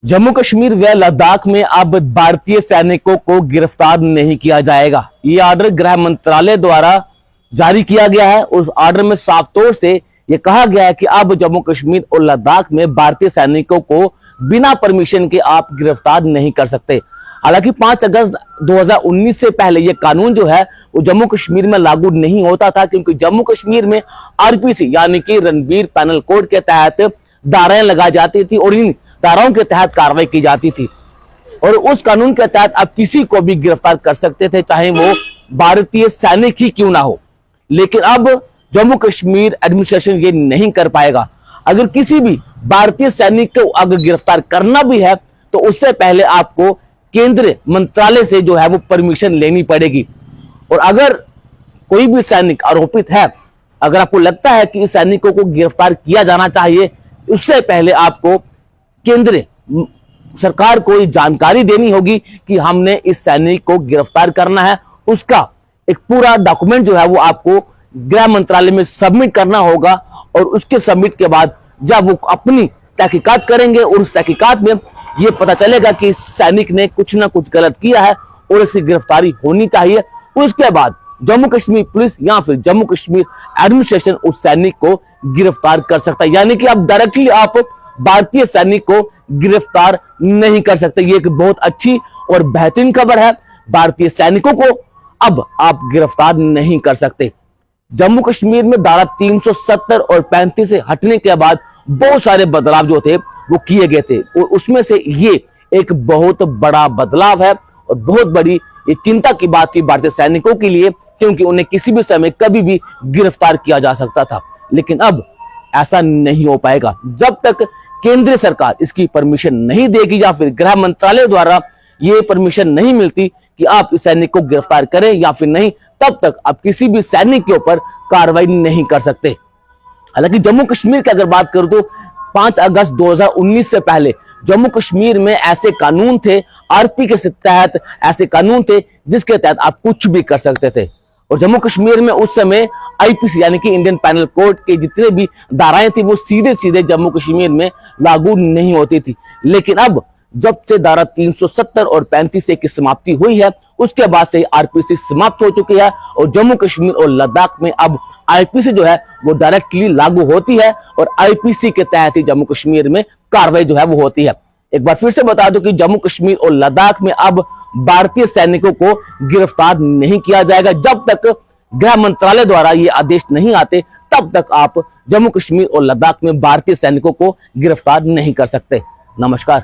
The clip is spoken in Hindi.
जम्मू कश्मीर व लद्दाख में अब भारतीय सैनिकों को गिरफ्तार नहीं किया जाएगा। ये ऑर्डर गृह मंत्रालय द्वारा जारी किया गया है। उस ऑर्डर में साफ तौर से ये कहा गया है कि अब जम्मू कश्मीर और लद्दाख में भारतीय सैनिकों को बिना परमिशन के आप गिरफ्तार नहीं कर सकते। हालांकि 5 अगस्त 2019 से पहले ये कानून जो है वो जम्मू कश्मीर में लागू नहीं होता था, क्योंकि जम्मू कश्मीर में आरपीसी यानी कि रणबीर पैनल कोड के तहत धाराएं लगाई जाती थी और इन धाराओं के तहत कार्रवाई की जाती थी और उस कानून के तहत आप किसी को भी गिरफ्तार कर सकते थे, चाहे वो भारतीय सैनिक ही क्यों ना हो। लेकिन अब जम्मू कश्मीर एडमिनिस्ट्रेशन ये नहीं कर पाएगा। अगर किसी भी भारतीय सैनिक को अगर गिरफ्तार करना भी है तो उससे पहले आपको केंद्रीय मंत्रालय से जो है वो परमिशन लेनी पड़ेगी। और अगर कोई भी सैनिक आरोपित है, अगर आपको लगता है कि इस सैनिकों को गिरफ्तार किया जाना चाहिए, उससे पहले आपको केंद्र सरकार को ये जानकारी देनी होगी कि हमने इस सैनिक को गिरफ्तार करना है। उसका एक पूरा डॉक्यूमेंट जो है वो आपको गृह मंत्रालय में सबमिट करना होगा और उसके सबमिट के बाद जब वो अपनी तहकीकात करेंगे और उस तहकीकात में ये पता चलेगा कि इस सैनिक ने कुछ ना कुछ गलत किया है और इसकी गिरफ्तारी होनी चाहिए। उसके बाद जम्मू कश्मीर पुलिस या फिर जम्मू कश्मीर एडमिनिस्ट्रेशन उस सैनिक को गिरफ्तार कर सकता है। यानी कि अब डायरेक्टली आप भारतीय सैनिक को गिरफ्तार नहीं कर सकते। ये एक बहुत अच्छी और बेहतरीन खबर है। भारतीय सैनिकों को अब आप गिरफ्तार नहीं कर सकते। जम्मू कश्मीर में धारा 370 और 35 से हटने के बाद बहुत सारे बदलाव जो थे वो किए गए थे और उसमें से ये एक बहुत बड़ा बदलाव है और बहुत बड़ी ये चिंता की बात थी भारतीय सैनिकों के लिए, क्योंकि उन्हें किसी भी समय कभी भी गिरफ्तार किया जा सकता था। लेकिन अब ऐसा नहीं हो पाएगा। जब तक केंद्र सरकार इसकी परमिशन नहीं देगी या फिर गृह मंत्रालय द्वारा ये परमिशन नहीं मिलती कि आप इस सैनिक को गिरफ्तार करें या फिर नहीं, तब तक आप किसी भी सैनिक के ऊपर कार्रवाई नहीं कर सकते। हालांकि जम्मू कश्मीर की अगर बात करूं तो 5 अगस्त 2019 से पहले जम्मू कश्मीर में ऐसे कानून थे, आरपी के तहत ऐसे कानून थे जिसके तहत आप कुछ भी कर सकते थे। और जम्मू कश्मीर में उस समय आईपीसी यानी कि इंडियन पैनल कोड के जितने भी धाराएं थी वो सीधे सीधे जम्मू कश्मीर में लागू नहीं होती थी। लेकिन अब जब से धारा 370 और 35 की समाप्ति हुई है, उसके बाद से आरपीसी समाप्त हो चुकी है और जम्मू कश्मीर और लद्दाख में अब आईपीसी जो है वो डायरेक्टली लागू होती है और आईपीसी के तहत ही जम्मू कश्मीर में कार्रवाई जो है वो होती है। एक बार फिर से बता दूं कि जम्मू कश्मीर और लद्दाख में अब भारतीय सैनिकों को गिरफ्तार नहीं किया जाएगा। जब तक गृह मंत्रालय द्वारा ये आदेश नहीं आते तब तक आप जम्मू कश्मीर और लद्दाख में भारतीय सैनिकों को गिरफ्तार नहीं कर सकते। नमस्कार।